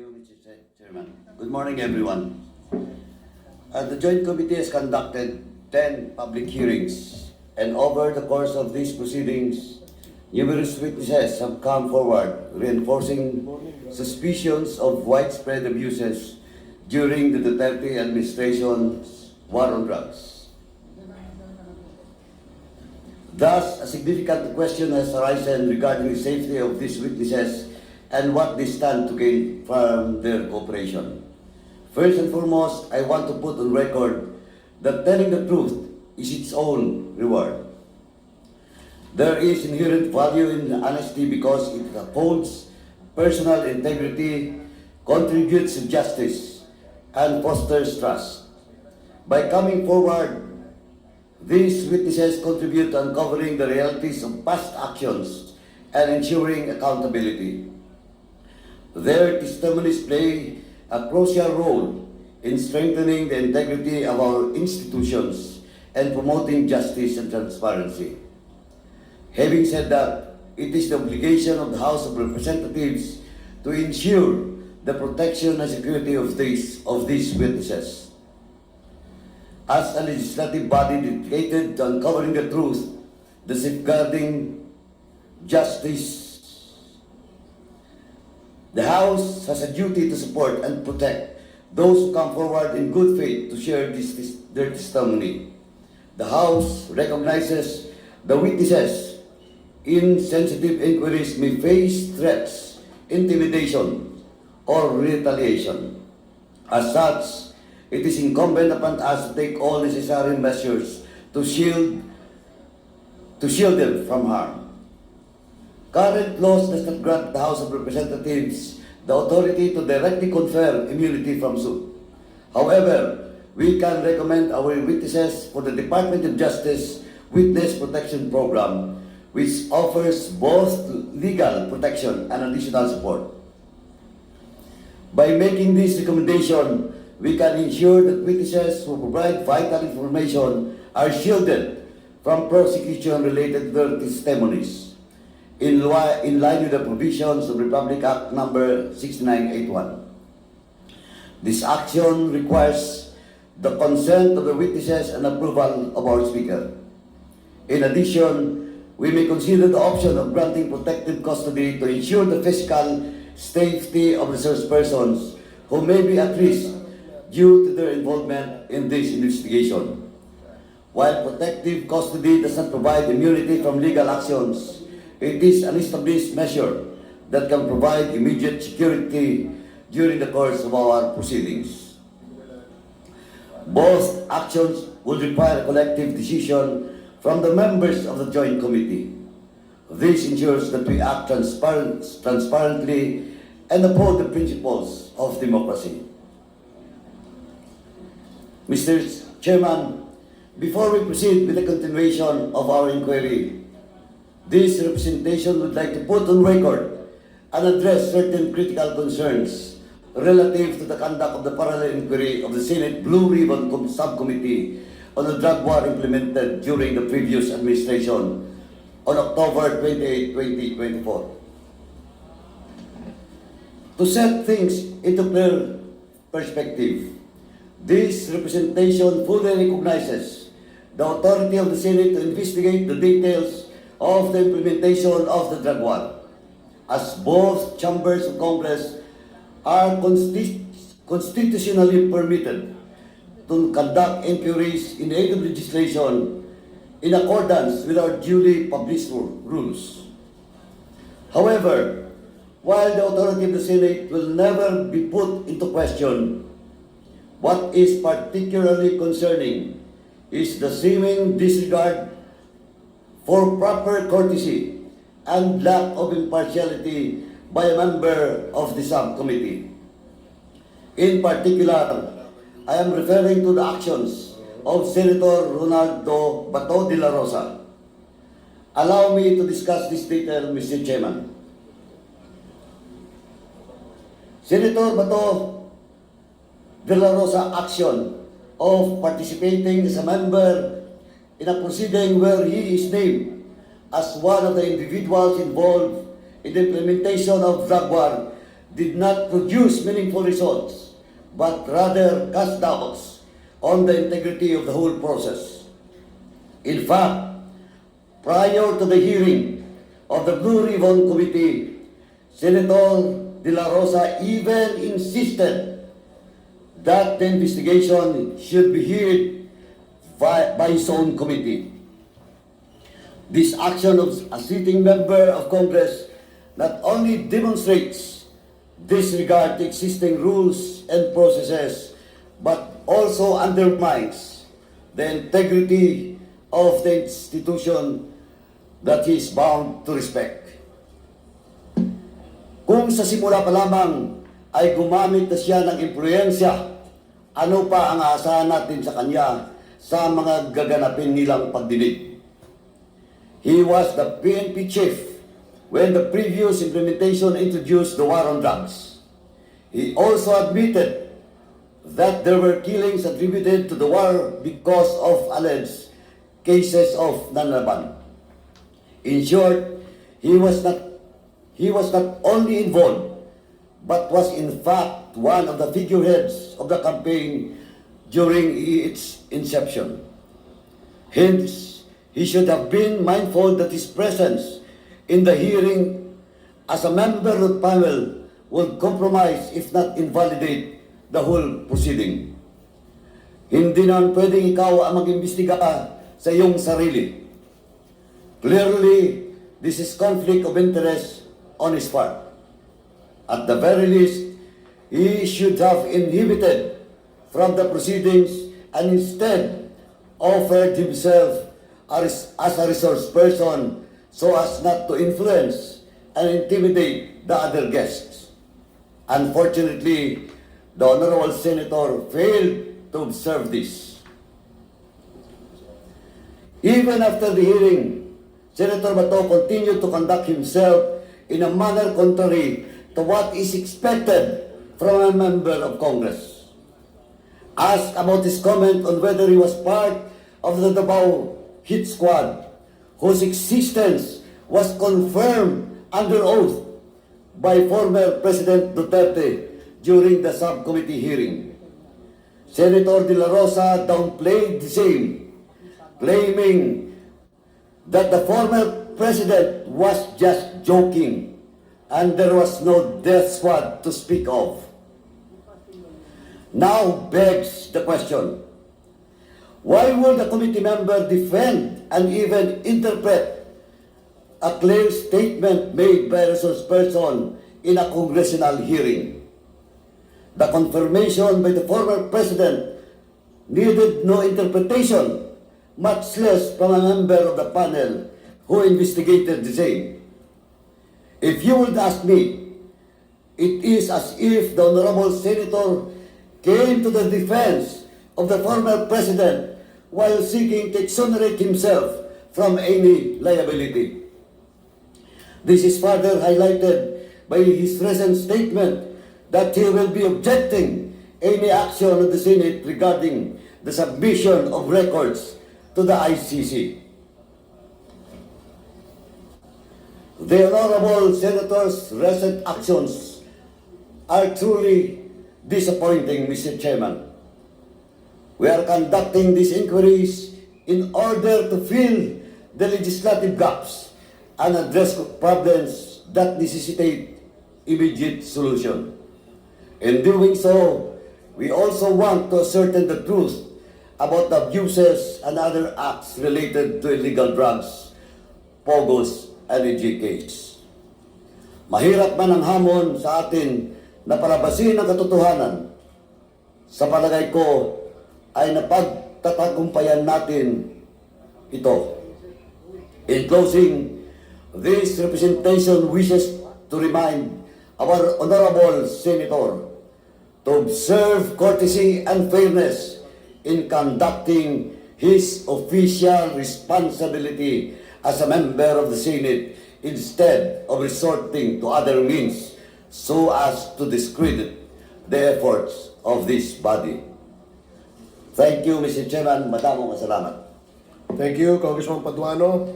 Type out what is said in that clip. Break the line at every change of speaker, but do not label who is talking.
Mr. Chairman. Good morning, everyone. The Joint Committee has conducted 10 public hearings, and over the course of these proceedings, numerous witnesses have come forward, reinforcing suspicions of widespread abuses during the Duterte administration's war on drugs. Thus, a significant question has arisen regarding the safety of these witnesses and what they stand to gain from their cooperation. First and foremost, I want to put on record that telling the truth is its own reward. There is inherent value in honesty because it upholds personal integrity, contributes to justice, and fosters trust. By coming forward, these witnesses contribute to uncovering the realities of past actions and ensuring accountability. Their testimonies play a crucial role in strengthening the integrity of our institutions and promoting justice and transparency. Having said that, it is the obligation of the House of Representatives to ensure the protection and security of these witnesses. As a legislative body dedicated to uncovering the truth, the safeguarding justice, the House has a duty to support and protect those who come forward in good faith to share their testimony. The House recognizes the witnesses in sensitive inquiries may face threats, intimidation, or retaliation. As such, it is incumbent upon us to take all necessary measures to shield them from harm. Current laws does not grant the House of Representatives the authority to directly confer immunity from suit. However, we can recommend our witnesses for the Department of Justice Witness Protection Program, which offers both legal protection and additional support. By making this recommendation, we can ensure that witnesses who provide vital information are shielded from prosecution related to their testimonies, in line with the provisions of Republic Act Number 6981. This action requires the consent of the witnesses and approval of our Speaker. In addition, we may consider the option of granting protective custody to ensure the physical safety of resource persons who may be at risk due to their involvement in this investigation. While protective custody does not provide immunity from legal actions, it is an established measure that can provide immediate security during the course of our proceedings. Both actions will require a collective decision from the members of the Joint Committee. This ensures that we act transparently and uphold the principles of democracy. Mr. Chairman, before we proceed with the continuation of our inquiry, this representation would like to put on record and address certain critical concerns relative to the conduct of the parallel inquiry of the Senate Blue Ribbon Subcommittee on the drug war implemented during the previous administration on October 28, 2024. To set things into clear perspective, this representation fully recognizes the authority of the Senate to investigate the details of the implementation of the drug war, as both chambers of Congress are constitutionally permitted to conduct inquiries in aid of legislation in accordance with our duly published rules. However, while the authority of the Senate will never be put into question, what is particularly concerning is the seeming disregard for proper courtesy and lack of impartiality by a member of the subcommittee. In particular, I am referring to the actions of Senator Bato de la Rosa. Allow me to discuss this detail, Mr. Chairman. Senator Bato de la Rosa action of participating as a member in a proceeding where he is named as one of the individuals involved in the implementation of drug war did not produce meaningful results, but rather cast doubts on the integrity of the whole process. In fact, prior to the hearing of the Blue Ribbon Committee, Senator De La Rosa even insisted that the investigation should be heard by his own committee. This action of a sitting member of Congress not only demonstrates disregard to existing rules and processes, but also undermines the integrity of the institution that he is bound to respect. Kung sa simula pa lamang ay gumamit na siya ng impluensya, ano pa ang aasahan natin sa kanya sa mga gaganapin nilang pagdinig? He was the PNP chief when the previous implementation introduced the war on drugs. He also admitted that there were killings attributed to the war because of alleged cases of nanlaban. In short, he was not only involved, but was in fact one of the figureheads of the campaign during its inception. Hence, he should have been mindful that his presence in the hearing as a member of the panel would compromise, if not invalidate, the whole proceeding. Hindi naman pwedeng ikaw ang mag-imbestiga sa iyong sarili. Clearly, this is conflict of interest on his part. At the very least, he should have inhibited from the proceedings and instead offered himself as a resource person so as not to influence and intimidate the other guests. Unfortunately, the Honorable Senator failed to observe this. Even after the hearing, Senator Bato continued to conduct himself in a manner contrary to what is expected from a member of Congress. Asked about his comment on whether he was part of the Davao hit squad, whose existence was confirmed under oath by former President Duterte during the subcommittee hearing. Senator De La Rosa downplayed the same, claiming that the former president was just joking and there was no death squad to speak of. Now begs the question, why would a committee member defend and even interpret a clear statement made by a resource person in a congressional hearing? The confirmation by the former president needed no interpretation, much less from a member of the panel who investigated the same. If you would ask me, it is as if the Honorable Senator came to the defense of the former president while seeking to exonerate himself from any liability. This is further highlighted by his recent statement that he will be objecting any action of the Senate regarding the submission of records to the ICC. The Honorable Senator's recent actions are truly disappointing, Mr. Chairman. We are conducting these inquiries in order to fill the legislative gaps and address problems that necessitate immediate solution. In doing so, we also want to ascertain the truth about the abuses and other acts related to illegal drugs, pogos, and EJKs. Mahirap man ang hamon sa atin na palabasin ang katotohanan. Sa palagay ko, ay napagtatagumpayan natin ito. In closing, this representation wishes to remind our Honorable Senator to observe courtesy and fairness in conducting his official responsibility as a member of the Senate instead of resorting to other means so as to discredit the efforts of this body. Thank you, Mr. Chairman. Madamong salamat.
Thank you, Congressman Paduano.